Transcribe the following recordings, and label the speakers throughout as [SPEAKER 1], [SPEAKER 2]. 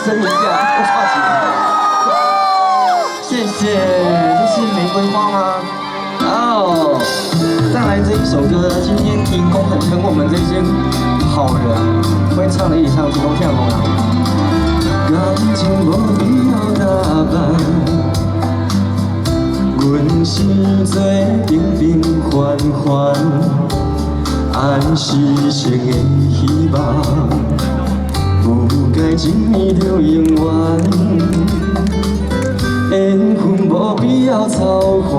[SPEAKER 1] 声一下，我刷起来。谢谢，这是玫瑰花吗？哦，再来这一首歌，今天提供很疼我们这些好人，会唱的一起唱，提供跳舞啊。感情无必要打扮，阮是做平平凡凡，爱是生的希望，不该一年就永远。缘分无必要操烦，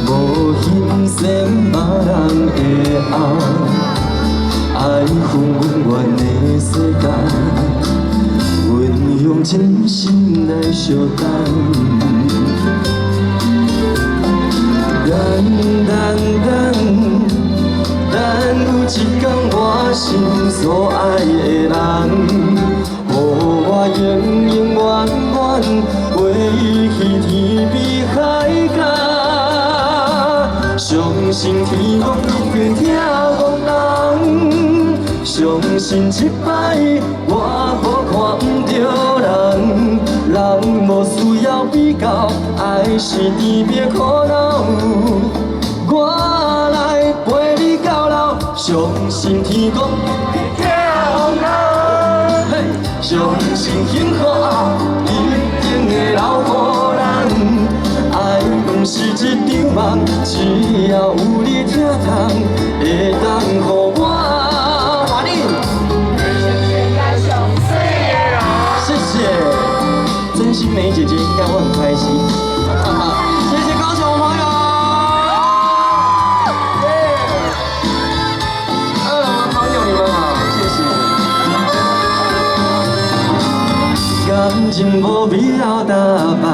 [SPEAKER 1] 无欣赏别人的爱，爱恨温暖的世界，阮用真心来相等。等有一天我心所爱的人，予我永永远远陪伊去天边海角。相信天公一定听我人，相信一摆我无看不着人，人无需要比较，爱是甜蜜苦恼。我来陪你到老，相信天公会听我人，相信幸福一定会留予人。爱不是一场梦，只要有你疼痛，会当予我。谢谢，真心梅姐姐应该会很开心。谢谢高雄朋友。2楼的朋友你们好，谢谢。感情无必要打扮。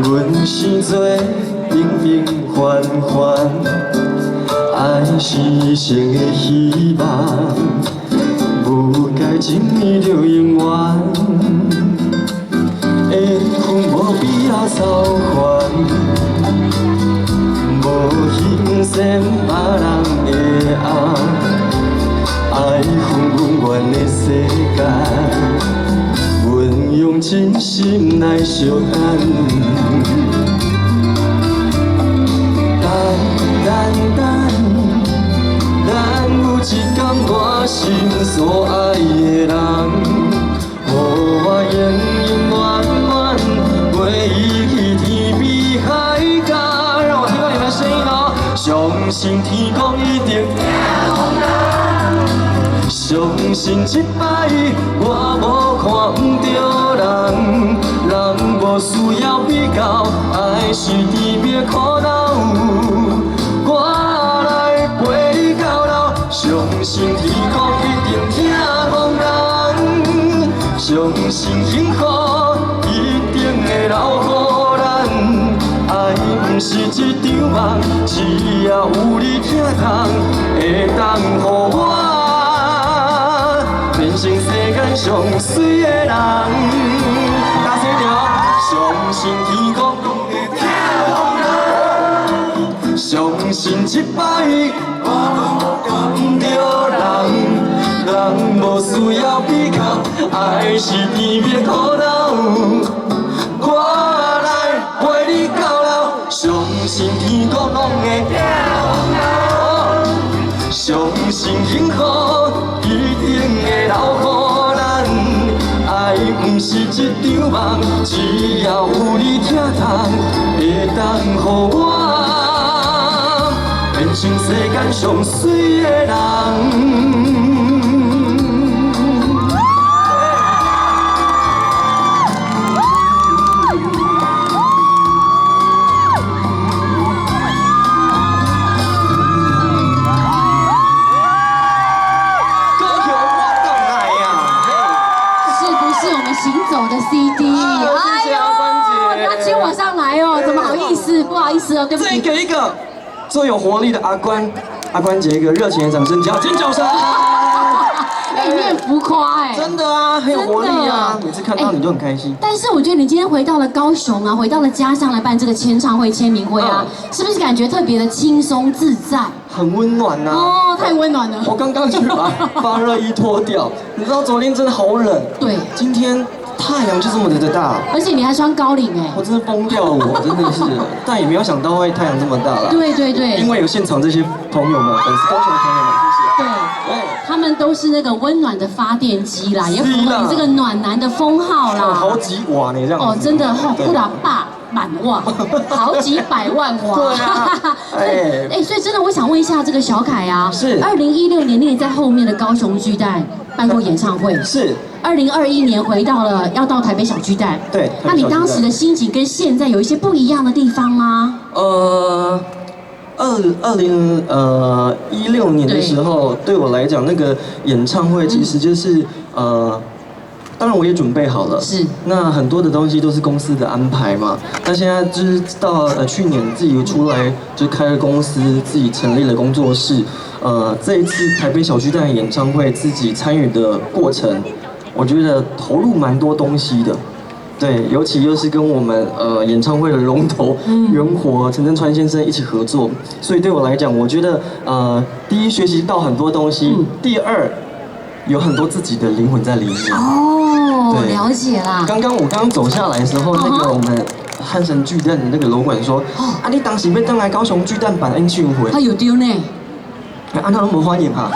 [SPEAKER 1] 阮是做平平凡凡，爱是生的希望，不该一年就永远。缘分无必要操烦，无欣赏别人的爱，爱恨温暖的世界。阮用真心来相等，等有一天我心所爱的人，予我永永远远陪伊去天边海角。让我听到你们声音哦，相信天公一定听我人。相信一摆我无看不着人，人无需要比较，爱是甜蜜苦恼。我来陪你到老，相信天公一定听我人，相信幸福一定会留予咱。爱不是一场梦，只要有你疼痛，会当予我。变成世间上水的人，大声一点哦！相信天公会听我人，相信一摆我无看不着人，人无需要比较，爱是甜蜜苦恼。我来陪你到老，相信天公拢会听我人，相信幸福。一定会留予咱，爱不是一场梦，只要有你疼痛，会当予我变成世间上水的人。
[SPEAKER 2] 行走的 CD， 哎呦，你要请我上来哦，怎么好意思？不好意思哦，对不起。
[SPEAKER 1] 再给一个最有活力的阿关姐一个热情的掌声，加尖叫声。
[SPEAKER 2] 哎，你很浮夸哎，
[SPEAKER 1] 真的啊，很有活力啊，每次看到你就很开心。
[SPEAKER 2] 但是我觉得你今天回到了高雄啊，回到了家乡来办这个签唱会、签名会啊，是不是感觉特别的轻松自在？
[SPEAKER 1] 很温暖呐。
[SPEAKER 2] 哦，太温暖了。
[SPEAKER 1] 我刚刚去把发热衣脱掉，你知道昨天真的好冷。
[SPEAKER 2] 对，
[SPEAKER 1] 今天太阳就这么的大，
[SPEAKER 2] 而且你还穿高领哎，
[SPEAKER 1] 我真的疯掉了，我真的是，但也没有想到会太阳这么大了。
[SPEAKER 2] 对对对，
[SPEAKER 1] 因为有现场这些朋友们，粉丝高雄的朋友们，谢谢。
[SPEAKER 2] 对，他们都是那个温暖的发电机啦，也符合你这个暖男的封号啦。
[SPEAKER 1] 好几瓦呢这样。
[SPEAKER 2] 哦，真的哦，不打霸满瓦，好几百万瓦。
[SPEAKER 1] 对啊，
[SPEAKER 2] 哎，所以真的，我想问一下这个小凯啊，
[SPEAKER 1] 是
[SPEAKER 2] 2016年你也在后面的高雄巨蛋办过演唱会，
[SPEAKER 1] 是。
[SPEAKER 2] 2021年回到了，要到台北小巨蛋。
[SPEAKER 1] 对。
[SPEAKER 2] 那你当时的心情跟现在有一些不一样的地方吗
[SPEAKER 1] ？2016年的时候，对我来讲，那个演唱会其实就是当然我也准备好了，
[SPEAKER 2] 是。
[SPEAKER 1] 那很多的东西都是公司的安排嘛。那现在就是到去年自己出来就开了公司，自己成立了工作室。这一次台北小巨蛋演唱会自己参与的过程，我觉得投入蛮多东西的。对，尤其又是跟我们演唱会的龙头元火陈振川先生一起合作，所以对我来讲，我觉得第一学习到很多东西，第二有很多自己的灵魂在里面。
[SPEAKER 2] 哦，了解啦。
[SPEAKER 1] 刚刚走下来的时候，那个我们汉神巨蛋的那个楼管说，啊，你当时要登来高雄巨蛋办演唱会，
[SPEAKER 2] 他有丢呢，
[SPEAKER 1] 啊，那都没欢迎哈。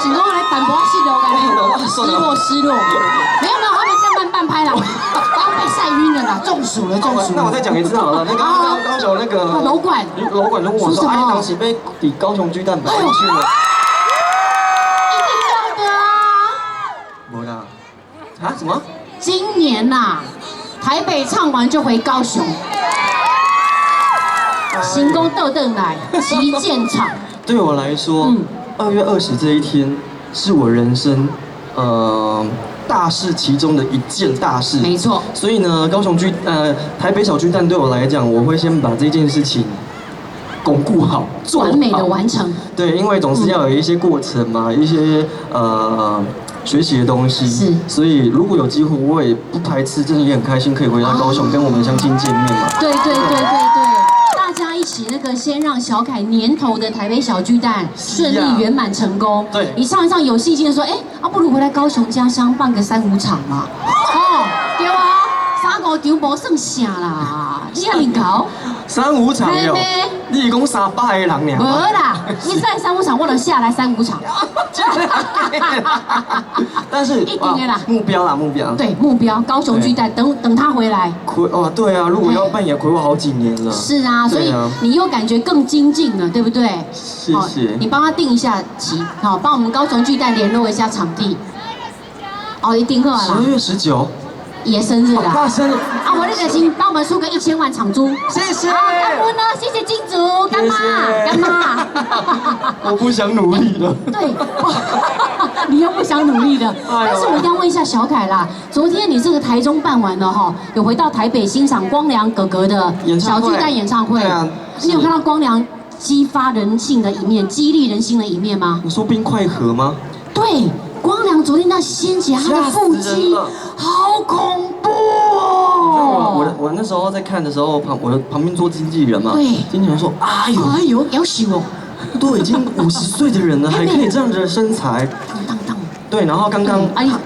[SPEAKER 2] 请跟我来反驳系的，我感觉失落。没有，他们现在半拍了，刚被晒晕了啦，中暑了。
[SPEAKER 1] 那我再讲一次好了，那个高雄那个楼管就问我说，啊，你当时要抵高雄巨蛋办演唱会，
[SPEAKER 2] 一定要的啊。
[SPEAKER 1] 没啦，啊什么？
[SPEAKER 2] 今年呐，台北唱完就回高雄，行宫豆豆来旗舰场。
[SPEAKER 1] 对我来说，2月20这一天是我人生大事其中的一件大事。
[SPEAKER 2] 没错。
[SPEAKER 1] 所以呢，台北小巨蛋对我来讲，我会先把这件事情巩固好，
[SPEAKER 2] 完美的完成。
[SPEAKER 1] 对，因为总是要有一些过程嘛，一些学习的东西。
[SPEAKER 2] 是。
[SPEAKER 1] 所以如果有机会，我也不排斥，真的也很开心可以回到高雄跟我们相亲见面嘛。
[SPEAKER 2] 对。大家一起那个先让小凯年头的台北小巨蛋顺利圆满成功。
[SPEAKER 1] 对。
[SPEAKER 2] 你唱一唱，有信心的说，不如回来高雄家乡办个3、5场嘛。哦，对啊，3、5场无算啥啦，你遐认高。
[SPEAKER 1] 3、5场哟，你是讲300个人尔？
[SPEAKER 2] 无啦，你在3、5场，我就下来3、5场。
[SPEAKER 1] 但是
[SPEAKER 2] 一定的啦，
[SPEAKER 1] 目标。
[SPEAKER 2] 对，目标高雄巨蛋，等他回来。
[SPEAKER 1] 对啊，如果要办也睽违好几年了。
[SPEAKER 2] 是啊，所以你又感觉更精进了，对不对？
[SPEAKER 1] 谢谢。
[SPEAKER 2] 你帮他定一下期，好，帮我们高雄巨蛋联络一下场地。一定好啦。
[SPEAKER 1] 12月19。
[SPEAKER 2] 爷生日啦！
[SPEAKER 1] 爸生日
[SPEAKER 2] 啊！我那个请帮我们出个1000万场租，
[SPEAKER 1] 谢谢。
[SPEAKER 2] 干妈呢？谢谢金主，干妈。
[SPEAKER 1] 我不想努力了。
[SPEAKER 2] 对，你又不想努力了。但是我一定要问一下小凯啦，昨天你这个台中办完了哈，有回到台北欣赏光良哥哥的小巨蛋演唱会。
[SPEAKER 1] 对啊。
[SPEAKER 2] 你有看到光良激发人性的一面、激励人心的一面吗？
[SPEAKER 1] 你说冰块盒吗？
[SPEAKER 2] 对。光良昨天那掀起他的腹肌，好恐怖哦！
[SPEAKER 1] 我那时候在看的时候，我的旁边坐经纪人嘛，
[SPEAKER 2] 对，
[SPEAKER 1] 经纪人说：“哎呦，
[SPEAKER 2] 要死哦！
[SPEAKER 1] 都已经50岁的人了，还可以这样子的身材。”对，然后刚刚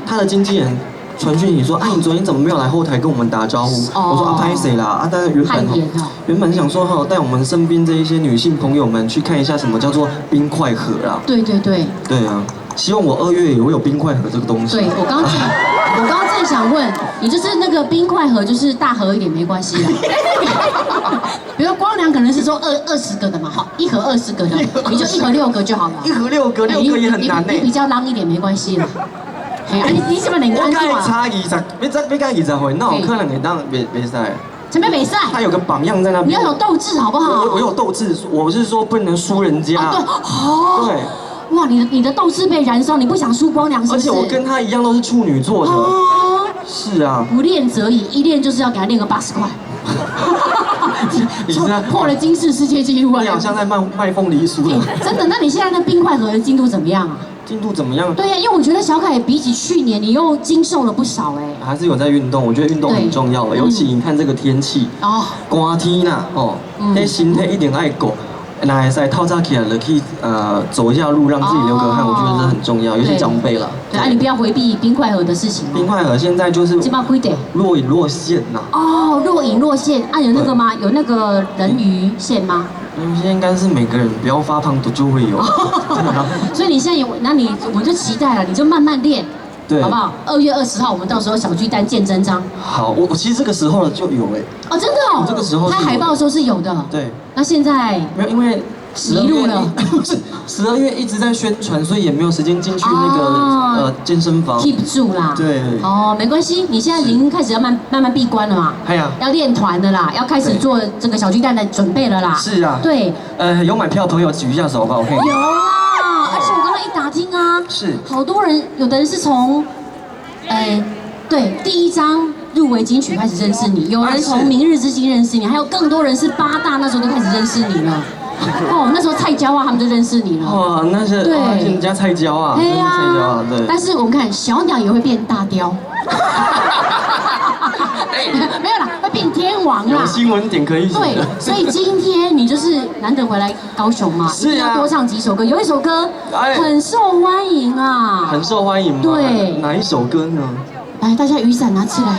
[SPEAKER 1] 他的经纪人传讯你说：“你昨天怎么没有来后台跟我们打招呼？”我说：“拍谁啦？但是原本想说带我们身边这一些女性朋友们去看一下什么叫做冰块盒啦。”对啊。希望我2月也会有冰块盒这个东西。对，我刚刚正想问你，就是那个冰块盒，就是大盒一点没关系啦。比如光良可能是说20个的嘛，好，1盒20个的，你就1盒6个就好了。1盒6个，6个也很难呢。你比较浪一点没关系啦。你是不是能安怎？我差20，要加20岁，那有可能会当袂使。前面没赛，他有个榜样在那边。你要有斗志，好不好？我有斗志，我是说不能输人家。对。哇，你的斗志被燃烧，你不想输光良是不是？而且我跟他一样都是处女座的。是啊。不练则已，一练就是要给他练个80块。你是在
[SPEAKER 2] 破了金氏世界纪录啊！
[SPEAKER 1] 你好像在卖凤梨酥了。
[SPEAKER 2] 真的？那你现在那冰块盒的进度怎么样啊？
[SPEAKER 1] 进度怎么样？
[SPEAKER 2] 对呀，因为我觉得小凯比起去年，你又精瘦了不少哎。
[SPEAKER 1] 还是有在运动，我觉得运动很重要了，尤其你看这个天气，寒天啦，那身体一定爱顾。那还是透早起来去走一下路，让自己流个汗，我觉得这很重要，尤其长辈了。
[SPEAKER 2] 对啊，你不要回避冰块盒的事情。
[SPEAKER 1] 冰块盒现在就是
[SPEAKER 2] 基本上亏的。
[SPEAKER 1] 若隐若现呐。
[SPEAKER 2] 哦，若隐若现啊，有那个吗？有那个人鱼线吗？
[SPEAKER 1] 现在应该是每个人不要发胖的就会有。
[SPEAKER 2] 所以你现在有，那我就期待了，你就慢慢练。对，好不好？2月20号，我们到时候小巨蛋见真章。
[SPEAKER 1] 好，我其实这个时候就有哎。
[SPEAKER 2] 哦，真的哦。我
[SPEAKER 1] 这个时候。
[SPEAKER 2] 拍海报的时候是有的。对。那现在
[SPEAKER 1] 没有，因为
[SPEAKER 2] 迷路了。
[SPEAKER 1] 不是，12月一直在宣传，所以也没有时间进去那个健身房。
[SPEAKER 2] keep 住啦。对。哦，没关系，你现在已经开始要慢慢闭关了嘛。哎呀。要练团的啦，要开始做这个小巨蛋的准备了啦。是啊。对。有买票的朋友举一下手吧 ，OK。有啊，而且我刚刚一打听啊，是好多人，有的人是从，对，第1张入围金曲开始认识你，有人从明日之星认识你，还有更多人是8大那时候都开始认识你了。哦，那时候菜椒啊，他们就认识你了。哇，那是对，人家菜椒啊，对呀，菜椒啊，对。但是我们看小鸟也会变大雕。没有啦，会变天王啦。有新闻点可以写。对，所以今天你就是难得回来高雄嘛，是啊，要多唱几首歌。有一首歌很受欢迎啊。很受欢迎吗？对，哪一首歌呢？来，大家雨伞拿起来。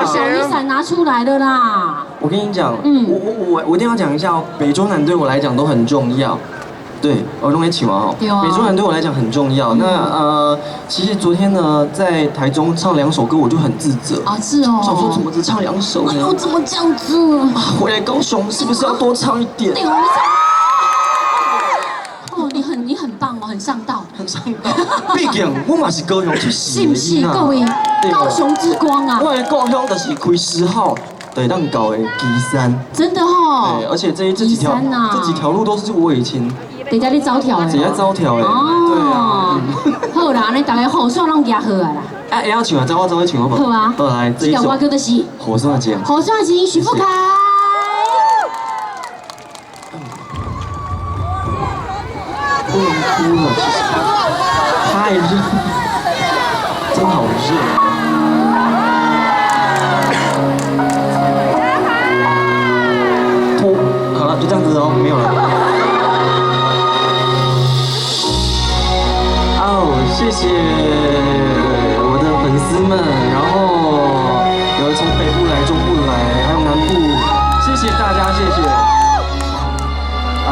[SPEAKER 2] 小雨伞拿出来了啦。我跟你讲，我一定要讲一下哦，北中南对我来讲都很重要。对，我弄一起玩哦。北中南对我来讲很重要。那其实昨天呢，在台中唱2首歌，我就很自责啊，是哦。想说怎么只唱2首呢？哎呦，怎么这样子？回来高雄是不是要多唱一点？哦，你很棒哦，很上道，很上道。毕竟我嘛是高雄出身，是不是？各位，高雄之光啊！我的故乡就是开10号。对，当搞的基山，真的哈。对，而且这几条路都是我以前在家里招条的，直接招条的。哦，好啦，你大家好耍拢夹好啊啦。哎，要唱啊，找我唱好不好？好啊。好来，这条歌叫的是火算情，火算情，许富凯。不能哭了，太热，真好热。就这样子哦，没有了。哦，谢谢我的粉丝们，然后有从北部来、中部来，还有南部，谢谢大家，谢谢。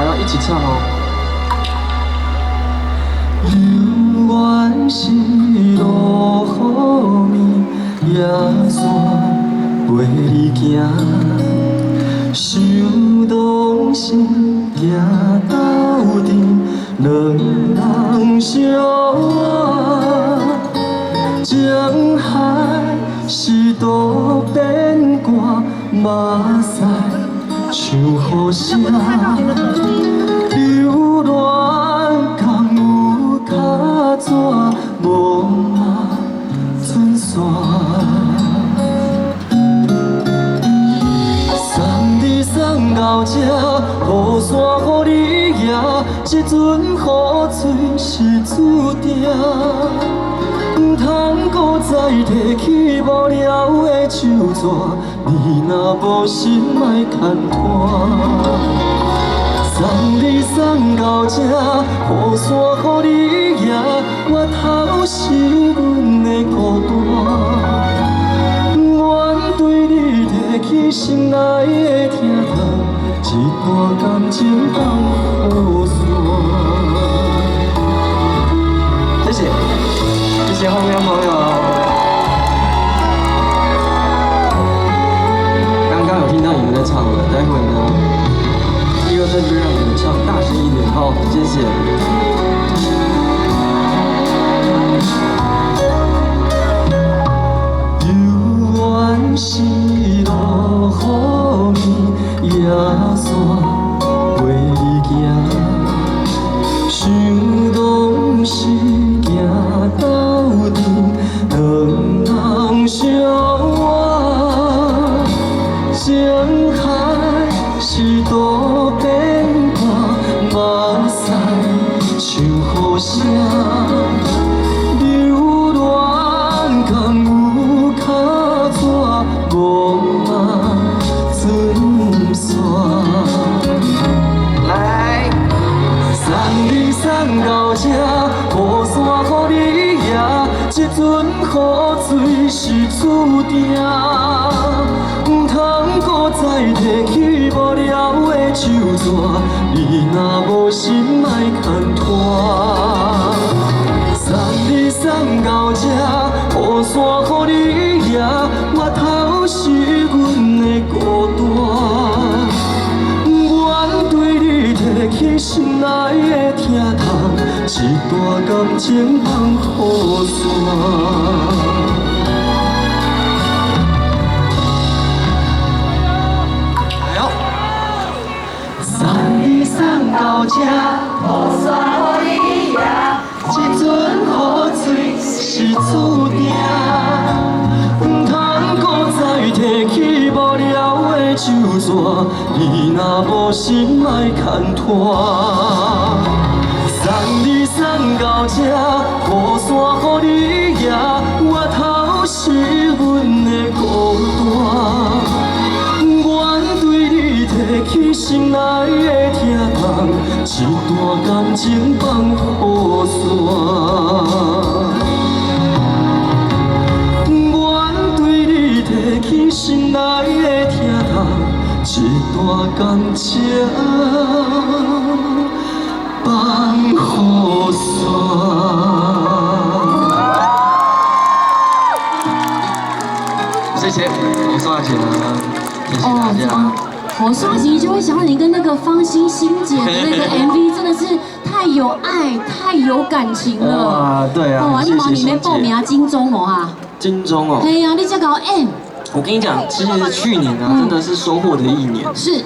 [SPEAKER 2] 要一起唱哦。永远是路雨暝，也算陪你行。想当时行到阵，两人相爱，江海是都变卦，目屎像雨声，流恋敢有脚纸，无嘛转线。送到这，雨伞予你拿，这阵雨水是注定，唔通搁再提起无聊的手纸，你若无心莫牵拖。送你送到这，雨伞予你拿，我头是阮的孤单。对你提起心内的疼痛，一段感情放雨伞。谢谢，谢谢后面的朋友。刚刚有听到你们在唱了，待会呢，第2段就让你们唱大声一点，好，谢谢。是路雨暝，也算陪你行。想当时行到阵，两人相爱，江
[SPEAKER 1] 无嘛存线。来，送你送到这，雨伞予你拿，这阵雨水是注定。唔通搁再提起无聊的手纸，你若无心莫牵拖。送你送到这，雨伞予你拿，我头是阮的孤单。愿对你提起心内的疼痛，一段感情放雨伞。送到这，雨伞予你拿，这阵雨水是注定。唔通搁再提起无聊的手纸，你若无心莫牵拖。送你送到这，雨伞予你拿，我头是阮的孤单。提起心内的疼痛，一段感情放雨伞。愿对你提起心内的疼痛，一段感情放雨伞。谢谢，我刷钱了，谢谢大家。
[SPEAKER 2] 我刷集就会想到你跟那个方欣欣姐的那个 MV， 真的是太有爱、太有感情了。
[SPEAKER 1] 哇，对啊，
[SPEAKER 2] 哇，你忙里面报名啊，金钟哦哈。
[SPEAKER 1] 金钟哦。
[SPEAKER 2] 对呀，你这个 N。
[SPEAKER 1] 我跟你讲，其实去年啊，真的是收获的一年。
[SPEAKER 2] 是。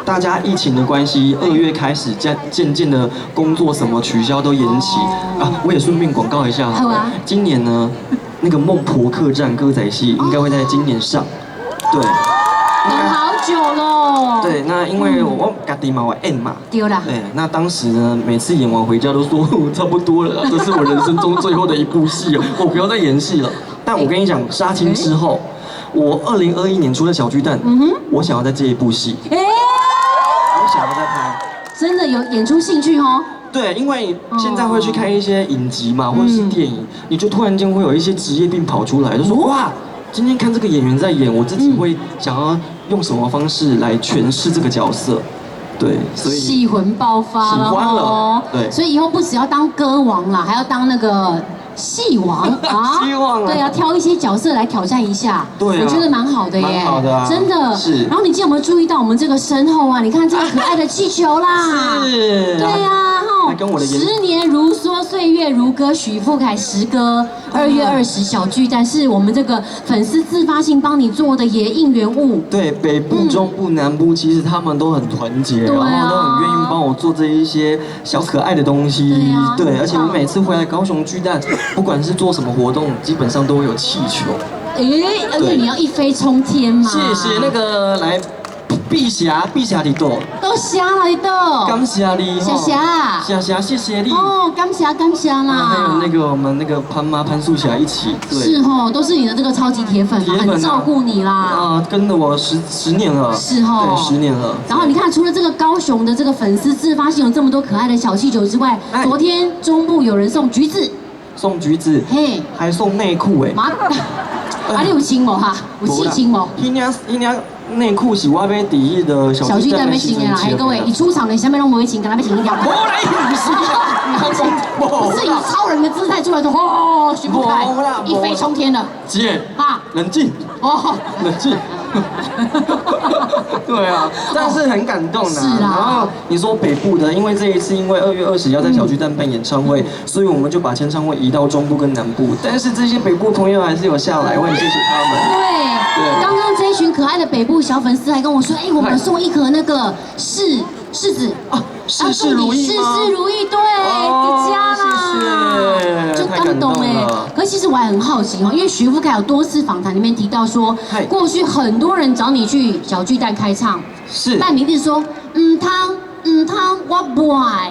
[SPEAKER 1] 大家疫情的关系，2月开始渐渐的工作什么取消都延期啊。我也顺便广告一下好了，今年呢，那个孟婆客栈歌仔戏应该会在今年上。对。
[SPEAKER 2] 等好久了。
[SPEAKER 1] 对，那因为我家己嘛，我 N 嘛，
[SPEAKER 2] 丢了。
[SPEAKER 1] 对，那当时呢，每次演完回家都说差不多了，这是我人生中最后的一部戏了，我不要再演戏了。但我跟你讲，杀青之后，我2021年出了小巨蛋，我想要再接一部戏，我想要再拍。
[SPEAKER 2] 真的有演出兴趣哦。
[SPEAKER 1] 对，因为现在会去看一些影集嘛，或者是电影，你就突然间会有一些职业病跑出来，就说哇。今天看这个演员在演，我自己会想要用什么方式来诠释这个角色？对，所以
[SPEAKER 2] 戏魂爆发了，喜欢了，对，所以以后不只要当歌王啦，还要当那个戏王啊！
[SPEAKER 1] 希望啊，
[SPEAKER 2] 对啊，挑一些角色来挑战一下，
[SPEAKER 1] 对，
[SPEAKER 2] 我觉得蛮好的耶，
[SPEAKER 1] 蛮好的啊，
[SPEAKER 2] 真的是。然后你今天有没有注意到我们这个身后啊？你看这个可爱的气球啦，
[SPEAKER 1] 是，
[SPEAKER 2] 对呀，哈，10年如梭，岁月如歌，许富凯时歌，2月20小巨蛋是我们这个粉丝自发性帮你做的耶应援物。
[SPEAKER 1] 对，北部、中部、南部，其实他们都很团结，然后都很愿意帮我做这一些小可爱的东西。对，而且我每次回来高雄巨蛋，不管是做什么活动，基本上都会有气球。
[SPEAKER 2] 而且你要一飞冲天嘛。
[SPEAKER 1] 谢谢那个来。碧霞你多，
[SPEAKER 2] 都瞎了你都，
[SPEAKER 1] 感谢你，霞，谢谢你
[SPEAKER 2] 哦，感谢啦。
[SPEAKER 1] 还有那个我们那个潘素霞一起，对，
[SPEAKER 2] 是哦，都是你的这个超级铁粉，很照顾你啦。
[SPEAKER 1] 啊，跟了我10年了，
[SPEAKER 2] 是哦，
[SPEAKER 1] 对，10年了。
[SPEAKER 2] 然后你看，除了这个高雄的这个粉丝自发性有这么多可爱的小气球之外，昨天中部有人送橘子，
[SPEAKER 1] 嘿，还送内裤哎。
[SPEAKER 2] 你有亲无哈？有细亲无？
[SPEAKER 1] 那领内裤是我买第一的小巨蛋要穿的啦。
[SPEAKER 2] 哎，各位，一出场连下面都不会穿，跟他们穿一条。
[SPEAKER 1] 无来不是啦，
[SPEAKER 2] 不是以超人的姿态出来说，哦，许富凯一飞冲天了。
[SPEAKER 1] 姐，冷静，冷静。对啊，但是很感动的。是啊。然后你说北部的，因为这一次因为2月20要在小巨蛋办演唱会，所以我们就把签唱会移到中部跟南部。但是这些北部朋友还是有下来，我很谢谢他们。对，刚刚这一群可爱的北部小粉丝还跟我说，我们送一盒那个柿子啊，事事如意，对，一家啦，就感动哎。可是其实我还很好奇因为徐富凯有多次访谈里面提到说，过去很多人找你去小巨蛋开唱，但你一直说，汤，我不爱。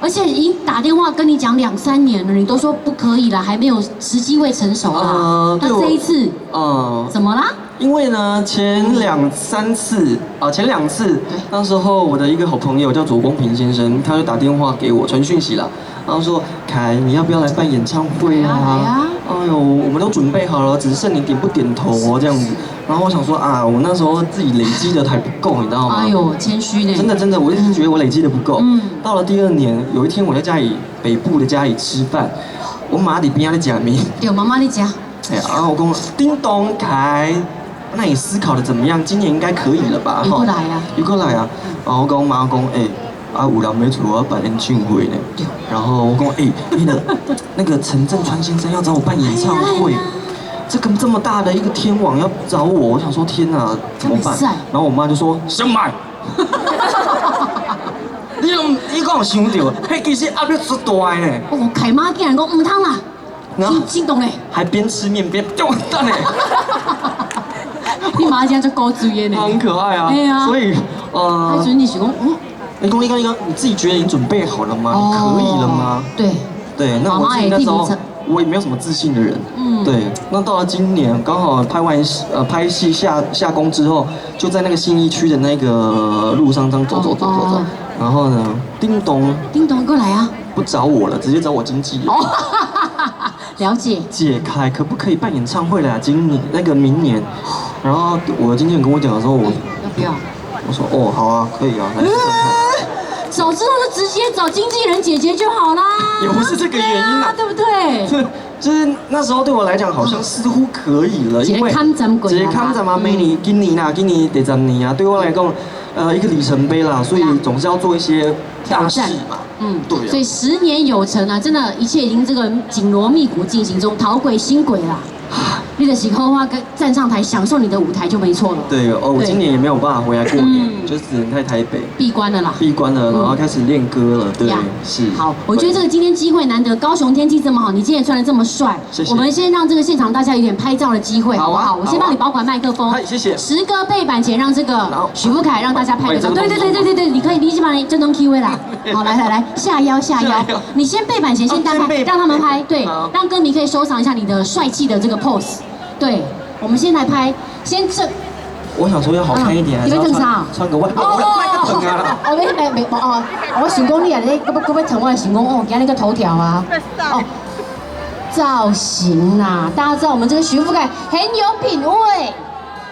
[SPEAKER 2] 而且已经打电话跟你讲2、3年了，你都说不可以啦，还没有时机未成熟啦。那这一次，怎么啦？
[SPEAKER 1] 因为呢，前2、3次前2次，那时候我的一个好朋友叫左光平先生，他就打电话给我传讯息啦，然后说凯，你要不要来办演唱会啊？哎呦，我们都准备好了，只剩你点不点头哦，这样子。然后我想说啊，我那时候自己累积的还不够，你知道吗？
[SPEAKER 2] 哎呦，谦虚呢。
[SPEAKER 1] 真的，我一直觉得我累积的不够。到了第2年，有一天我在家里北部的家里吃饭，我妈在边在讲面。
[SPEAKER 2] 有妈妈在家。
[SPEAKER 1] 哎呀，然后我讲叮咚凯，那你思考的怎么样？今年应该可以了吧？
[SPEAKER 2] 又过来啊！
[SPEAKER 1] 又过来啊！然后我跟我妈讲，有人要找我办演唱会呢。然后我讲，那个陈振川先生要找我办演唱会。这么大的一个天王要找我想说天哪，怎么办？然后我妈就说想买。你讲有想到，迄其实压力足大呢。
[SPEAKER 2] 哦，凯妈竟然讲唔通啦，心动嘞，
[SPEAKER 1] 还边吃面边就完蛋嘞。
[SPEAKER 2] 你妈这样就高追耶呢，
[SPEAKER 1] 很可爱啊。对啊。所以
[SPEAKER 2] 他觉得你是讲
[SPEAKER 1] 你自己觉得你准备好了吗？你可以了吗？对，那我自己那时候。我也没有什么自信的人，对。那到了今年，刚好拍戏下工之后，就在那个信义区的那个路上这样走，然后呢，叮咚
[SPEAKER 2] 过来啊！
[SPEAKER 1] 不找我了，直接找我经纪人。
[SPEAKER 2] 了解。
[SPEAKER 1] 解开可不可以办演唱会了呀？明年。然后我的经纪人跟我讲的时候，
[SPEAKER 2] 要不要？
[SPEAKER 1] 我说好啊，可以啊，来试试看。
[SPEAKER 2] 早知道就直接找经纪人姐姐就好啦。
[SPEAKER 1] 也不是这个原因啊，
[SPEAKER 2] 对不对？
[SPEAKER 1] 就是那时候对我来讲，好像似乎可以了，因为直接看咱嘛，每年今年第3年啊，对我来讲，一个里程碑啦，所以总是要做一些大事嘛。对。
[SPEAKER 2] 所以10年有成啊，真的，一切已经这个紧锣密鼓进行中，讨鬼新鬼啦。你的喜后话跟站上台享受你的舞台就没错了。
[SPEAKER 1] 对我今年也没有办法回来过年，就只能在台北
[SPEAKER 2] 闭关了啦。
[SPEAKER 1] 然后开始练歌了。对，是。
[SPEAKER 2] 好，我觉得这个今天机会难得，高雄天气这么好，你今天也穿得这么帅，
[SPEAKER 1] 谢谢。
[SPEAKER 2] 我们先让这个现场大家有点拍照的机会，好不好？我先帮你保管麦克风。
[SPEAKER 1] 谢谢。
[SPEAKER 2] 10个背板前让这个许富凯让大家拍个照。对，你可以立即把你震动 Q 位啦。好，来，下腰，你先背板前先单拍，让他们拍，对，让歌迷可以收藏一下你的帅气的这个 pose。对，我们先来拍，先正。
[SPEAKER 1] 我想说要好看一点，还是要穿个外套啊？
[SPEAKER 2] 我想讲你啊，你搁要疼我，想讲今日个头条啊，造型啦，大家知道我们这个徐富凯很有品味，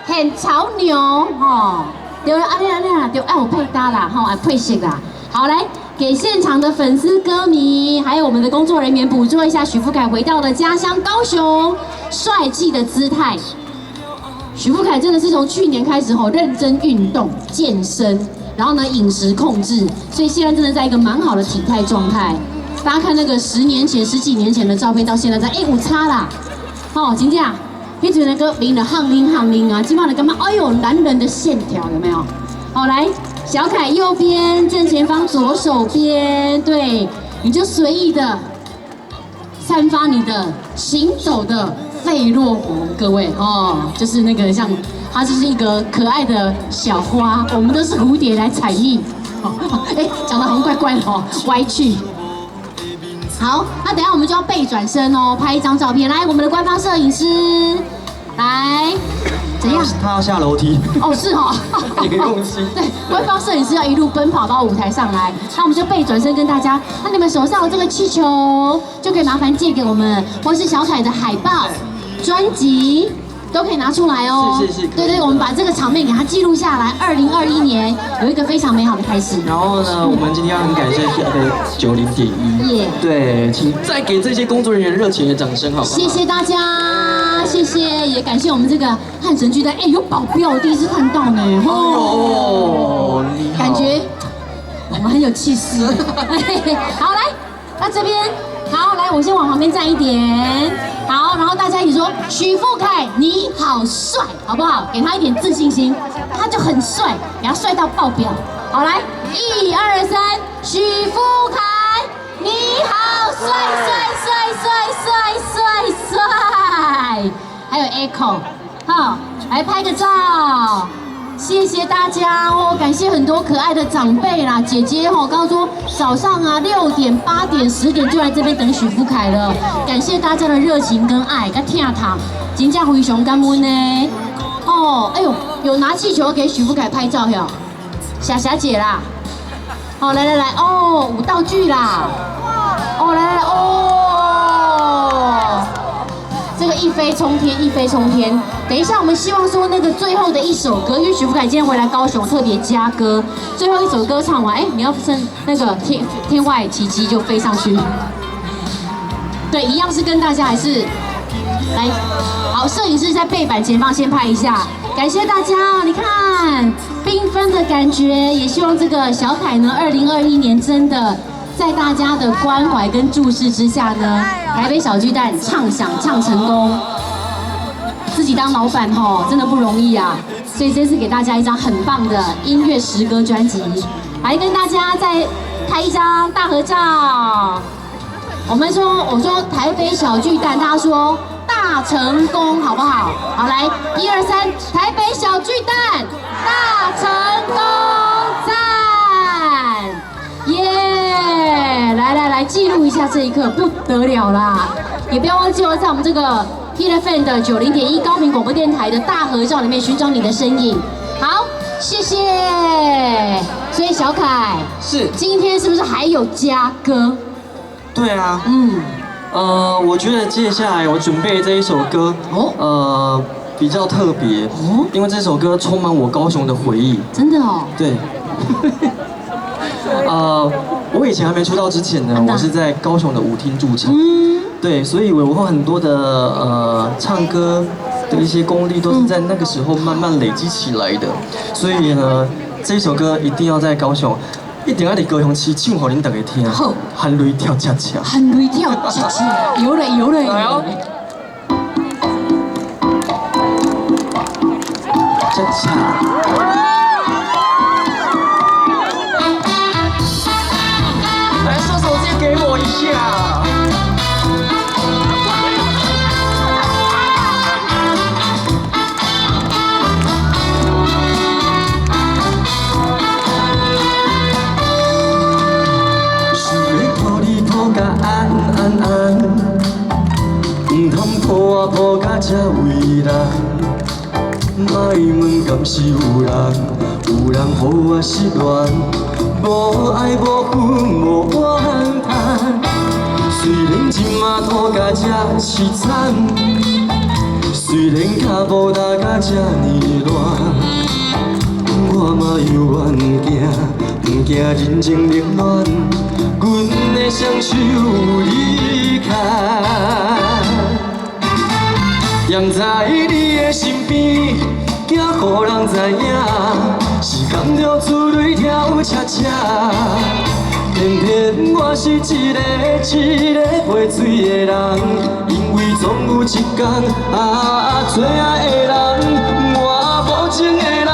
[SPEAKER 2] 很潮牛对啊，对，有配搭啦，配色啦，好来。给现场的粉丝、歌迷，还有我们的工作人员捕捉一下许富凯回到了家乡高雄帅气的姿态。许富凯真的是从去年开始认真运动、健身，然后呢饮食控制，所以现在真的在一个蛮好的体态状态。大家看那个10年前、10几年前的照片，到现在有差啦。真这样，变成那个名的夯拎啊，基本上干嘛？哎呦，男人的线条有没有？好来。小凯右边，正前方左手边，对，你就随意的散发你的行走的费洛蒙，各位就是那个像它就是一个可爱的小花，我们都是蝴蝶来采蜜，讲得好像怪怪的歪去。好，那等一下我们就要背转身拍一张照片，来，我们的官方摄影师，来。怎样？
[SPEAKER 1] 他要下楼梯。
[SPEAKER 2] 是
[SPEAKER 1] 别用心。
[SPEAKER 2] 对，官方摄影师要一路奔跑到舞台上来，那我们就背转身跟大家，那你们手上的这个气球就可以麻烦借给我们，或是小凯的海报、专辑都可以拿出来哦。
[SPEAKER 1] 是。
[SPEAKER 2] 对，我们把这个场面给它记录下来。2021年有一个非常美好的开始。
[SPEAKER 1] 然后呢，我们今天要很感谢 90.1。对，请再给这些工作人员热情的掌声，好不好？
[SPEAKER 2] 谢谢大家。谢谢，也感谢我们这个汉神巨蛋，有保镖，我第一次看到呢。感觉我们很有气势。好，来，那这边好，来，我先往旁边站一点。好，然后大家一起说：许富凯，你好帅，好不好？给他一点自信心，他就很帅，给他帅到爆表。好，来，1、2、3，许富凯，你好帅。还有 echo， 好，来拍个照。谢谢大家哦，感谢很多可爱的长辈啦，姐姐哦，刚刚说早上啊6点、8点、10点就来这边等许福凯了，感谢大家的热情跟爱，跟听他，真正非常感恩呢。哦，哎呦，有拿气球给许福凯拍照哟，霞霞姐啦，哦，来，哦，舞道具啦，哦，来，哦。这个一飞冲天，一飞冲天。等一下，我们希望说那个最后的一首歌，因为许福凯今天回来高雄特别加歌，最后一首歌唱完，哎，你要升那个天外奇迹就飞上去。对，一样是跟大家还是来，好，摄影师在背板前方先拍一下，感谢大家。你看缤纷的感觉，也希望这个小凯呢，2021年真的。在大家的关怀跟注视之下呢，台北小巨蛋唱响唱成功，自己当老板吼真的不容易啊，所以这次给大家一张很棒的音乐时歌专辑，来跟大家再拍一张大合照。我说台北小巨蛋，大家说大成功好不好？好，来1、2、3，台北小巨蛋大成功，赞，耶！来记录一下这一刻，不得了啦！也不要忘记哦，在我们这个 Hit FM 的90.1高屏广播电台的大合照里面寻找你的身影。好，谢谢。所以小凯
[SPEAKER 1] 是
[SPEAKER 2] 今天是不是还有加歌？
[SPEAKER 1] 对啊，我觉得接下来我准备这一首歌，比较特别，因为这首歌充满我高雄的回忆。
[SPEAKER 2] 真的哦？
[SPEAKER 1] 对。我以前还没出道之前呢，我是在高雄的舞厅驻唱，对，所以我会很多的唱歌的一些功力都是在那个时候慢慢累积起来的，所以呢，这首歌一定要在高雄，一定要在高雄市唱给恁大家听，含泪跳恰恰，
[SPEAKER 2] 含泪跳恰恰，有嘞，
[SPEAKER 1] 来哦，恰恰。给我一下。想要抱你抱甲安，唔通抱啊抱甲这为难。莫问敢是有人予我失恋。无爱无恨无怨叹，虽然今嘛拖甲这凄惨，虽然脚步踏甲这呢乱，我嘛犹原不惊人情冷暖，阮的双手离开，踮在你的身边，惊予人知影。是感着珠泪跳恰恰，偏偏我是一个陪水的人，因为总有一天最爱的人，我无情的人，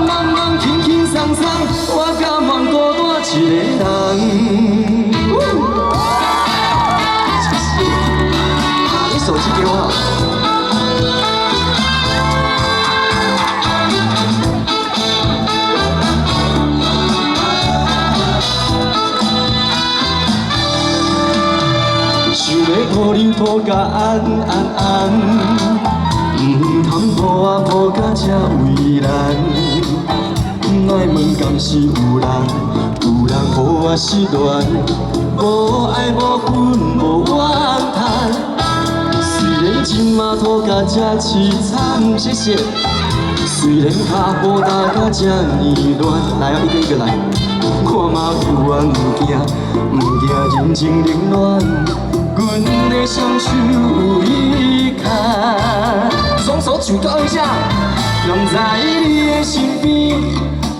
[SPEAKER 1] 忙，轻轻松松，我甘愿孤单一个人。谢谢，你手机给我好。抱你抱甲安，唔通抱啊抱甲这为难。莫问敢是有人予我失恋，无爱无恨无怨叹。虽然今嘛拖甲这凄惨，谢谢。虽然脚步踏甲这呢乱，来哦，一个来。我嘛犹原不惊人情冷暖。阮的双手离开，双手举高一下，踮在你的身边，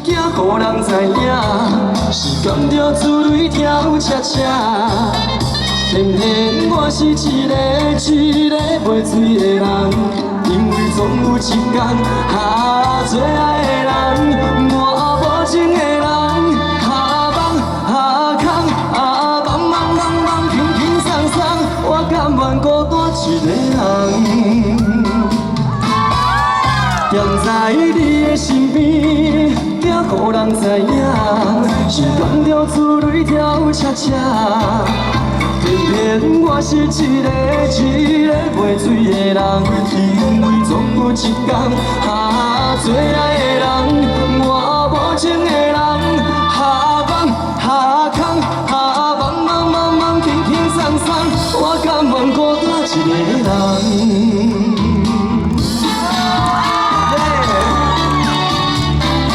[SPEAKER 1] 惊予人知影，是感着珠泪跳恰恰。偏偏我是一个陪水的人，因为总有一天最爱的人，我无情的人。我甘愿孤单一个人。在你的身边，惊予人知影，是关掉珠泪跳恰恰。偏偏我是一个袂水的人，因为总有一天，最爱的人，我无情的人，下梦下空，下梦梦梦梦，轻轻松松，我甘愿孤单一个人。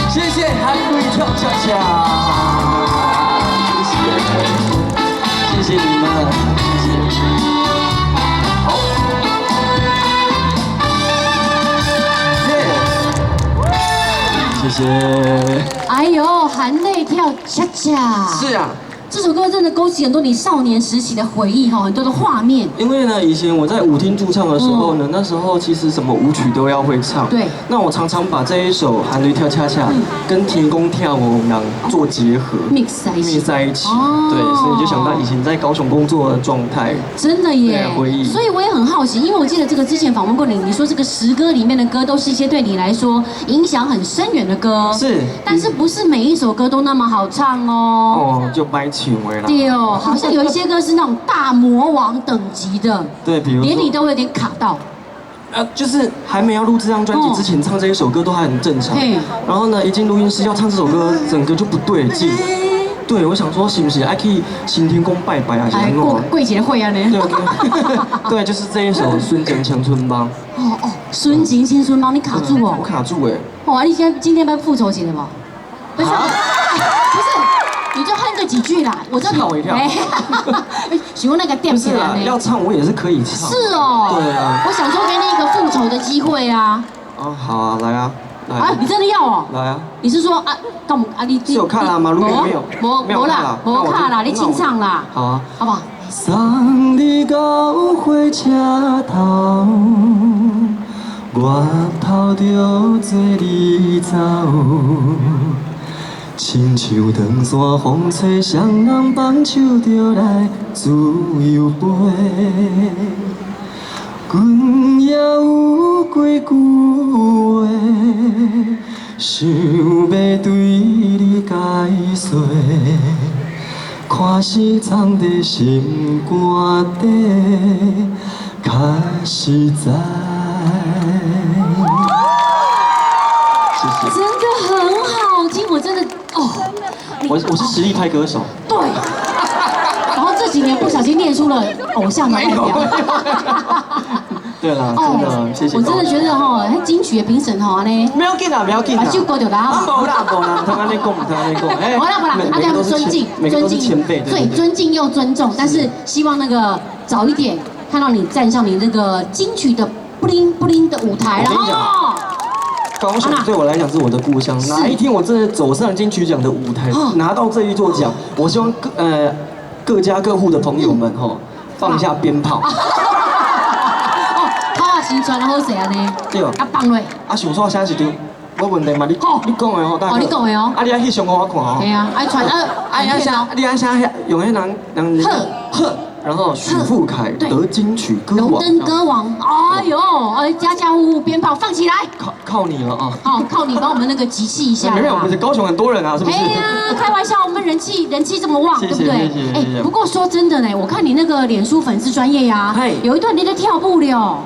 [SPEAKER 1] 谢谢韩瑞跳恰恰，谢谢你们，谢谢。好，谢谢。
[SPEAKER 2] 哎呦，含泪跳恰恰。
[SPEAKER 1] 是啊。
[SPEAKER 2] 这首歌真的勾起很多你少年时期的回忆哈，很多的画面。
[SPEAKER 1] 因为呢，以前我在舞厅驻唱的时候呢，那时候其实什么舞曲都要会唱。
[SPEAKER 2] 对。
[SPEAKER 1] 那我常常把这一首《韩雷跳恰恰》跟田宫跳舞娘做结合
[SPEAKER 2] ，mix 在一起。
[SPEAKER 1] 哦。对，所以就想到以前在高雄工作的状态。
[SPEAKER 2] 真的耶。
[SPEAKER 1] 回忆。
[SPEAKER 2] 所以我也很好奇，因为我记得这个之前访问过你，你说这个10歌里面的歌都是一些对你来说影响很深远的歌。
[SPEAKER 1] 是。
[SPEAKER 2] 但是不是每一首歌都那么好唱哦。
[SPEAKER 1] 哦，就掰曲为了。
[SPEAKER 2] 对哦。好像有一些歌是那种大魔王等级的，
[SPEAKER 1] 对，比如
[SPEAKER 2] 连你都会有点卡到。
[SPEAKER 1] 就是还没要录这张专辑之前，唱这一首歌都还很正常。然后呢，一进录音室要唱这首歌，整个就不对劲。对，我想说，是不是还可以行天宫拜拜啊？
[SPEAKER 2] 还过节会啊呢？
[SPEAKER 1] 对，对，就是这一首《孙景青春帮》。
[SPEAKER 2] 哦，孙景青春帮，你卡住哦。
[SPEAKER 1] 我卡住哎。
[SPEAKER 2] 哇，你今天要复仇节的吗？不是。你就哼个几句啦，我知道你。吓我一跳。请问那个电起来呢？
[SPEAKER 1] 要唱我也是可以唱。
[SPEAKER 2] 是哦。
[SPEAKER 1] 对啊。
[SPEAKER 2] 我想说给你一个复仇的机会啊。
[SPEAKER 1] 哦，好啊，来啊。
[SPEAKER 2] 啊，你真的要哦？
[SPEAKER 1] 来啊。
[SPEAKER 2] 你是说啊，干嘛啊？你
[SPEAKER 1] 是有看啦吗？如果没有，
[SPEAKER 2] 没啦，没看啦，你清唱啦。
[SPEAKER 1] 好啊。
[SPEAKER 2] 好不好？
[SPEAKER 1] 送你到火车头，我头着做你走。亲像长线风吹，双人放手就来自由飞。阮也有几句话，想要对你解说，看是藏在心肝底，较实在。谢谢。
[SPEAKER 2] 真的很好听，我真的哦。
[SPEAKER 1] 我是实力派歌手。
[SPEAKER 2] 对。然后这几年不小心练出了偶像的外表。
[SPEAKER 1] 对了，真的谢谢。
[SPEAKER 2] 我真的觉得哈，金曲的评审哈呢。
[SPEAKER 1] 不要紧啦，不要紧啦。
[SPEAKER 2] 把酒过掉啦。
[SPEAKER 1] 啊，无啦，无啦，唔通安尼讲，唔通安尼讲。
[SPEAKER 2] 好啦，大家尊敬，对，尊敬又尊重，但是希望那个早一点看到你站上你那个金曲的布灵布灵的舞台，然后。
[SPEAKER 1] 高雄对我来讲是我的故乡。哪一天我真的走上金曲奖的舞台，拿到这一座奖，我希望各家各户的朋友们放下鞭炮。
[SPEAKER 2] 哦，跑啊新传好势安尼。
[SPEAKER 1] 对。
[SPEAKER 2] 啊放落。
[SPEAKER 1] 啊，想说啥是对，没问题嘛？你讲的大哥。
[SPEAKER 2] 你讲的哦。
[SPEAKER 1] 啊，你爱翕相给我看哦。
[SPEAKER 2] 对啊，爱传
[SPEAKER 1] 你爱啥用迄人呵。然后许富凯得金曲歌王，
[SPEAKER 2] 荣登歌王，哎呦，家家户户鞭炮放起来，
[SPEAKER 1] 靠你了啊！
[SPEAKER 2] 好，靠你帮我们那个集气一下。
[SPEAKER 1] 没有，不是高雄很多人啊，是不是？
[SPEAKER 2] 哎呀，开玩笑，我们人气这么旺，对不对？哎，不过说真的呢，我看你那个脸书粉丝专页呀，有一段你在跳舞了，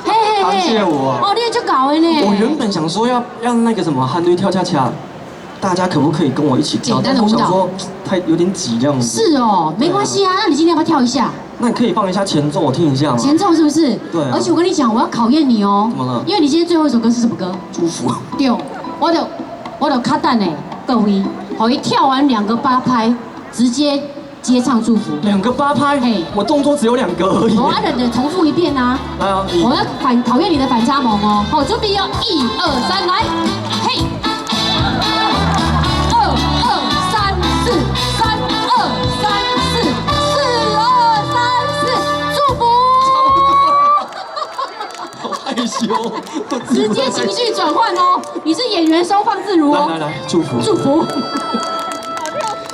[SPEAKER 1] 嘿嘿嘿，谢谢我。
[SPEAKER 2] 哦，你也就搞的呢。
[SPEAKER 1] 我原本想说要那个什么韩队跳恰恰。大家可不可以跟我一起跳？但是我想说，太有点挤这样子。
[SPEAKER 2] 是哦，没关系啊。那你今天要不要跳一下？
[SPEAKER 1] 那你可以放一下前奏，我听一下吗？
[SPEAKER 2] 前奏是不是？
[SPEAKER 1] 对。
[SPEAKER 2] 而且我跟你讲，我要考验你哦。
[SPEAKER 1] 怎么了？
[SPEAKER 2] 因为你今天最后一首歌是什么歌？
[SPEAKER 1] 祝福。
[SPEAKER 2] 对，我卡蛋呢，各位，可以跳完2个8拍，直接接唱祝福。
[SPEAKER 1] 2个8拍？嘿，我动作只有2个而已。
[SPEAKER 2] 我按着重复一遍啊。
[SPEAKER 1] 来啊！
[SPEAKER 2] 我要考验你的反差萌哦。好，准备哦，1、2、3，来，嘿。直接情绪转换哦，你是演员收放自如哦。
[SPEAKER 1] 来，祝福。
[SPEAKER 2] 祝福。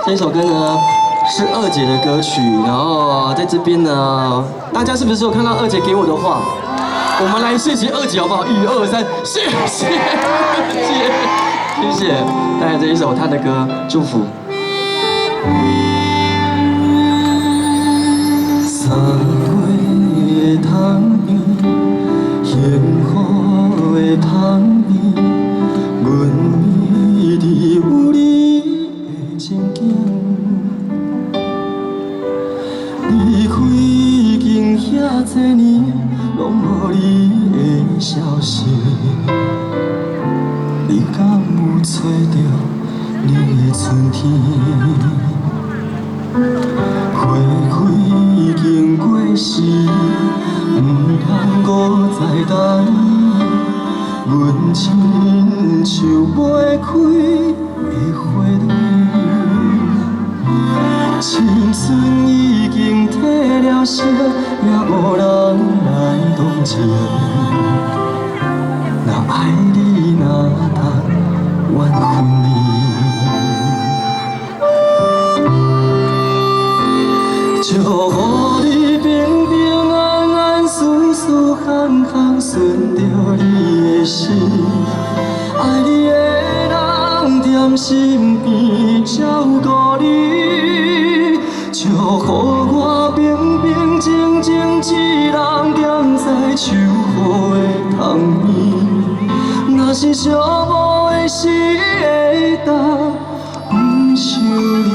[SPEAKER 1] 这一首歌呢是2姐的歌曲，然后在这边呢，大家是不是有看到2姐给我的话？我们来谢谢二姐好不好？1、2、3，谢谢，谢谢，带来这一首他的歌《祝福》。3月的窗边，幸福的旁边，阮迷伫有你的情景。离开已经遐多年，拢无你的消息。你敢有找到你的春天？花开已经过时，不通搁再等。阮亲像袂开的花蕊，青春已经褪了色，也无人来同情。若爱你，哪通怨恨你？祝福你平平安安、舒舒康康，顺着你的心。爱你的人踮身边照顾你，祝福我平平静静一人踮在秋雨的窗边。若是寂寞的时会当不想你。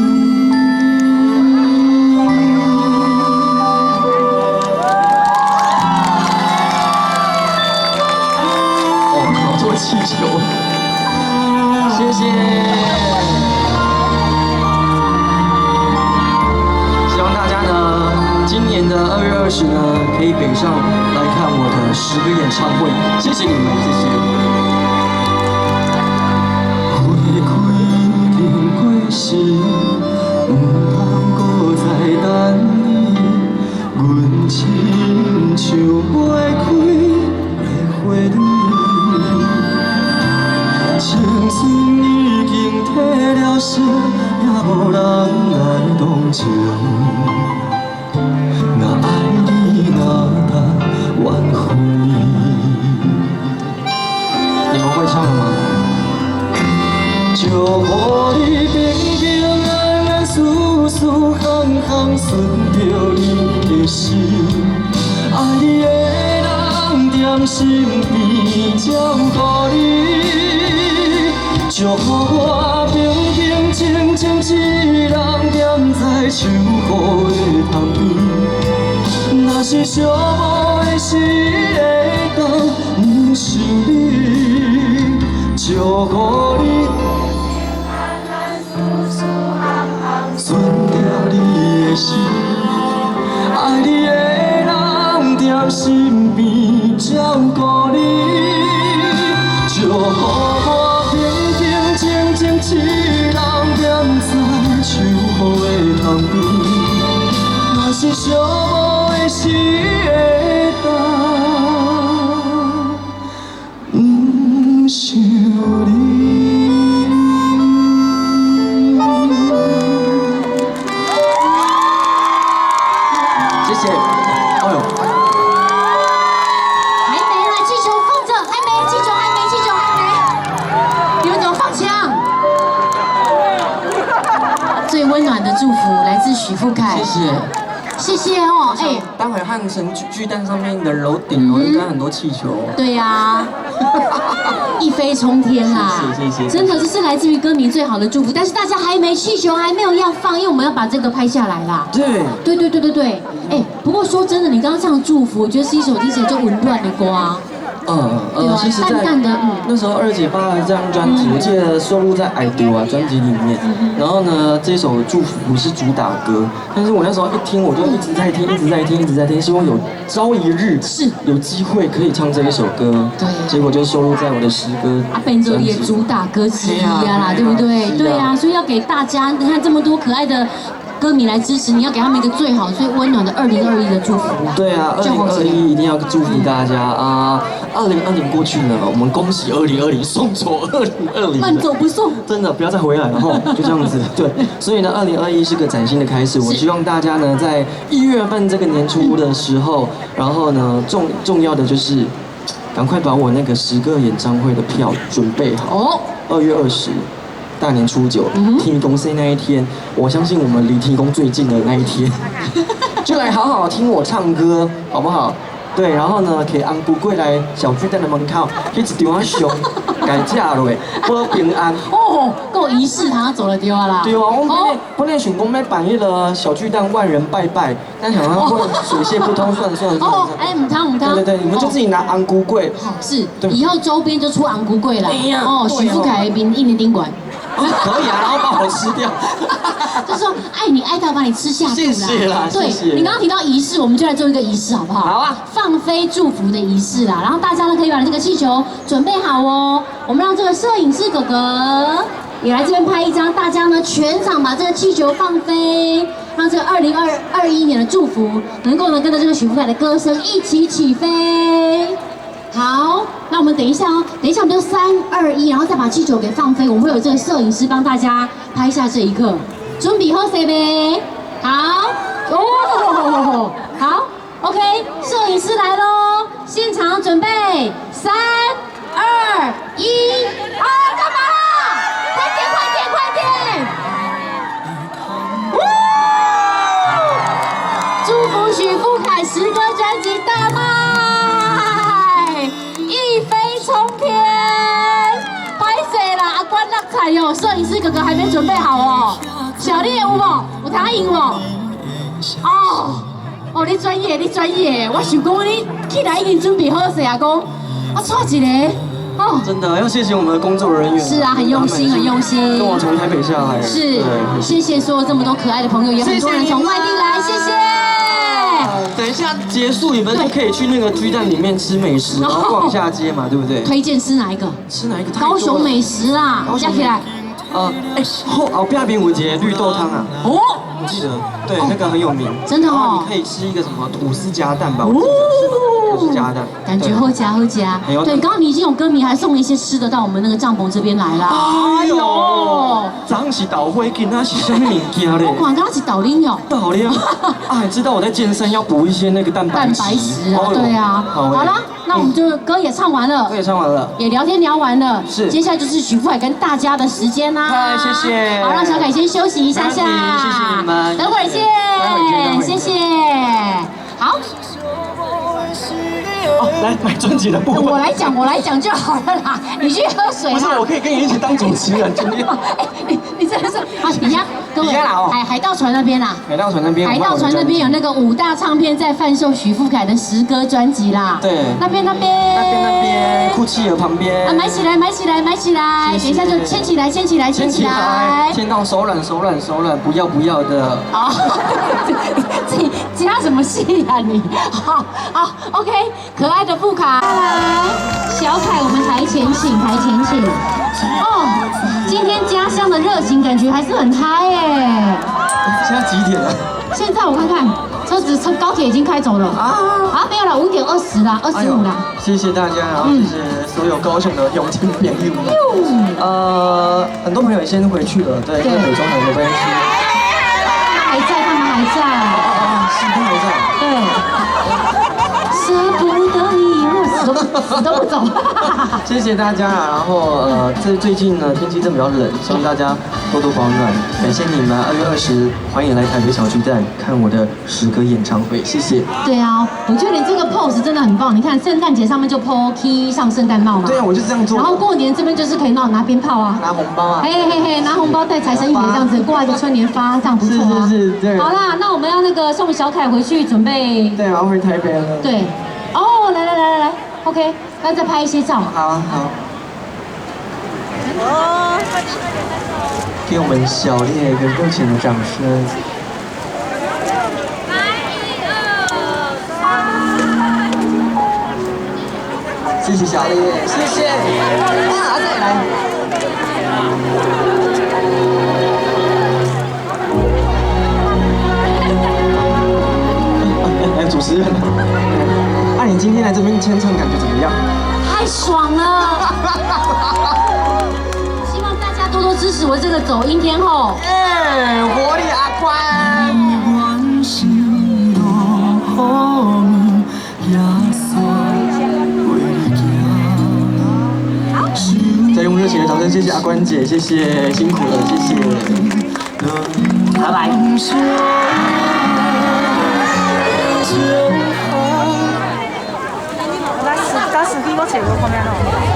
[SPEAKER 1] 气球，谢谢。希望大家呢，今年的2月20呢，可以北上来看我的10个演唱会。谢谢你们，谢谢。花开已经过时，不通搁再等你。阮亲像袂开的花蕊。青春已经褪了色，也无人来同情。若爱你，哪通怨恨你？你们会唱吗？祝福你平平安安、舒舒康康，顺着你的心。爱你的人踮身边照顾你。祝福我平平静静一人踮在秋雨的窗边。若是寂寞的时会当不想你，祝福你顺着你的心。爱你的人踮身边照顾你，祝福我。静静一人踮在秋雨的窗边，若是寂寞的时会当不想你。谢谢。哎呦。
[SPEAKER 2] 还没啦，气球放着，还没，气球还没，气球还没。你们怎么放枪？最温暖的祝福来自许富凯，
[SPEAKER 1] 谢谢，
[SPEAKER 2] 谢谢哦，哎，
[SPEAKER 1] 待会汉城巨蛋上面的顶楼应该很多气球。
[SPEAKER 2] 对呀，一飞冲天啦！
[SPEAKER 1] 谢谢，
[SPEAKER 2] 真的这是来自于歌迷最好的祝福，但是大家还没气球还没有要放，因为我们要把这个拍下来啦。对，哎，不过说真的，你刚刚唱祝福，我觉得是一首听起来就紊乱的歌啊。
[SPEAKER 1] 其实在那时候二姐发了这张专辑，我记得收录在《爱丢》专辑里面。然后呢，这首《祝福》是主打歌，但是我那时候一听，我就一直在听，希望有朝一日有机会可以唱这一首歌。
[SPEAKER 2] 对，
[SPEAKER 1] 结果就收录在我的诗歌。
[SPEAKER 2] 变成也主打歌之一啦，对不对？对啊，所以要给大家，你看这么多可爱的歌迷来支持，你要给他们一个最好、最温暖的2021的祝福啦。
[SPEAKER 1] 对啊，2021一定要祝福大家啊！2020过去了，我们恭喜2020，送走2020，
[SPEAKER 2] 慢走不送，
[SPEAKER 1] 真的不要再回来了哈，就这样子。对，所以呢，2021是个崭新的开始。我希望大家呢，在1月份这个年初的时候，然后呢，重要的就是，赶快把我那个10个演唱会的票准备好。哦，2月20。大年初9，天公生那一天，我相信我们离天公最近的那一天，就来好好听我唱歌，好不好？对，然后呢，可以安姑过来小巨蛋的门口，去一场啊上，改嫁落，保平安。
[SPEAKER 2] 哦，够仪式堂走了丢啦。
[SPEAKER 1] 对啊，我本来想讲要办那个小巨蛋万人拜拜，但想到会水泄不通，算了。
[SPEAKER 2] 哦，哎，唔汤。
[SPEAKER 1] 对，你们就自己拿安姑柜。
[SPEAKER 2] 好，是，以后周边就出安姑柜了。哦，许富凯的名印的宾馆。
[SPEAKER 1] 可以啊，然后把我吃掉。
[SPEAKER 2] 就说爱你爱到把你吃下肚啦。
[SPEAKER 1] 谢谢啦，
[SPEAKER 2] 对，你刚刚提到仪式，我们就来做一个仪式好不好？
[SPEAKER 1] 好啊，
[SPEAKER 2] 放飞祝福的仪式啦。然后大家呢可以把这个气球准备好哦。我们让这个摄影师哥哥也来这边拍一张，大家呢全场把这个气球放飞，让这个2021年的祝福能够呢跟着这个许富凯的歌声一起起飞。好，那我们等一下哦，等一下我们就3、2、1，然后再把气球给放飞。我们会有这个摄影师帮大家拍下这一刻，准备好谁呗？好，哦，好 ，OK， 摄影师来喽，现场准备，3、2、1，干嘛啦？快点！祝福许富凯10歌专辑大卖，一飞冲天！拍谁啦？阿关落彩哟！摄影师哥哥还没准备好哦。小丽有无？有答应无？哦，你专业，我想讲你起来已经准备好势啊，讲我错一个。哦，
[SPEAKER 1] 真的要谢谢我们的工作人员。
[SPEAKER 2] 是啊，很用心。
[SPEAKER 1] 跟我从台北下来。
[SPEAKER 2] 是，谢谢所有这么多可爱的朋友，也很多人从外地来，谢谢。
[SPEAKER 1] 等一下结束，你们就可以去那个巨蛋里面吃美食，然后逛下街嘛，对不对？
[SPEAKER 2] 推荐吃哪一个？
[SPEAKER 1] 吃哪一个？
[SPEAKER 2] 高雄美食啦，加起来。
[SPEAKER 1] 后边有一个绿豆汤啊。哦，我记得，对，那个很有名。
[SPEAKER 2] 真的哦。
[SPEAKER 1] 你可以吃一个什么吐司夹蛋吧？吐司夹蛋，
[SPEAKER 2] 感觉好夹。对，刚刚你已经有歌迷还送了一些吃的到我们那个帐篷这边来啦。
[SPEAKER 1] 哎呦，早上是豆花，今仔是什么物件嘞？
[SPEAKER 2] 我刚刚是豆奶哦。
[SPEAKER 1] 豆奶啊，知道我在健身要补一些那个蛋白质
[SPEAKER 2] 啊，对啊。好啦，那我们就歌也唱完了，也聊天聊完了，
[SPEAKER 1] 是，
[SPEAKER 2] 接下来就是许富凯跟大家的时间啦。
[SPEAKER 1] 嗨，谢谢。
[SPEAKER 2] 好，让小凯先休息一下下，
[SPEAKER 1] 谢谢你们，
[SPEAKER 2] 等会儿见，谢谢。好。
[SPEAKER 1] 来买专辑的部分，
[SPEAKER 2] 我来讲就好了啦，你去喝水啦。
[SPEAKER 1] 不是，我可以跟你一起当主持人，今天。
[SPEAKER 2] 你真的是啊！你呀，各位，海盗船那边啦，
[SPEAKER 1] 海盗船那边
[SPEAKER 2] 有那个5大唱片在贩售许富凯的10歌专辑啦。
[SPEAKER 1] 对，
[SPEAKER 2] 那边，
[SPEAKER 1] 酷企鹅旁边。
[SPEAKER 2] 啊，买起来，等一下就牵起来，
[SPEAKER 1] 牵到手软，不要的。啊，
[SPEAKER 2] 自己加什么戏啊你？好，OK， 可爱的富凯，小凯，我们台前请。哦，今天家乡的热情感觉还是很嗨耶。
[SPEAKER 1] 现在几点了？
[SPEAKER 2] 现在我看看，高铁已经开走了。没有了，5点20啦，25啦。
[SPEAKER 1] 谢谢大家，然后谢谢所有高雄的友情朋友。很多朋友也先回去了，对，因为北中南的关系。
[SPEAKER 2] 他们还在。
[SPEAKER 1] 是，他还在。
[SPEAKER 2] 对。舍不得你，死都不走。
[SPEAKER 1] 谢谢大家，然后最近呢天气真的比较冷，希望大家多多保暖。感谢你们，2月20欢迎来台北小巨蛋看我的10歌演唱会，谢谢。
[SPEAKER 2] 对啊，我觉得你这个 pose 真的很棒。你看圣诞节上面就 po key 上圣诞帽嘛。
[SPEAKER 1] 对啊，我就这样做。
[SPEAKER 2] 然后过年这边就是可以拿鞭炮啊，
[SPEAKER 1] 拿红包啊，
[SPEAKER 2] 拿红包带财神爷这样子，过来个春联发，这样不错啊。
[SPEAKER 1] 是，对。好
[SPEAKER 2] 啦，那我们要那个送小凯回去准备。
[SPEAKER 1] 对，我要回台北了。
[SPEAKER 2] 对。来 ，OK， 那再拍一些照。
[SPEAKER 1] 好。给我们小烈一个热情的掌声。谢谢小烈，谢谢。再来。持人。那你今天来这边签唱，感觉怎么样？
[SPEAKER 2] 太爽了！希望大家多多支持我这个走音天后。
[SPEAKER 1] 活力阿宽。再用热情的掌声，谢谢阿关姐，谢谢辛苦了，谢谢，拜拜。
[SPEAKER 3] 当时听我写过后面咯。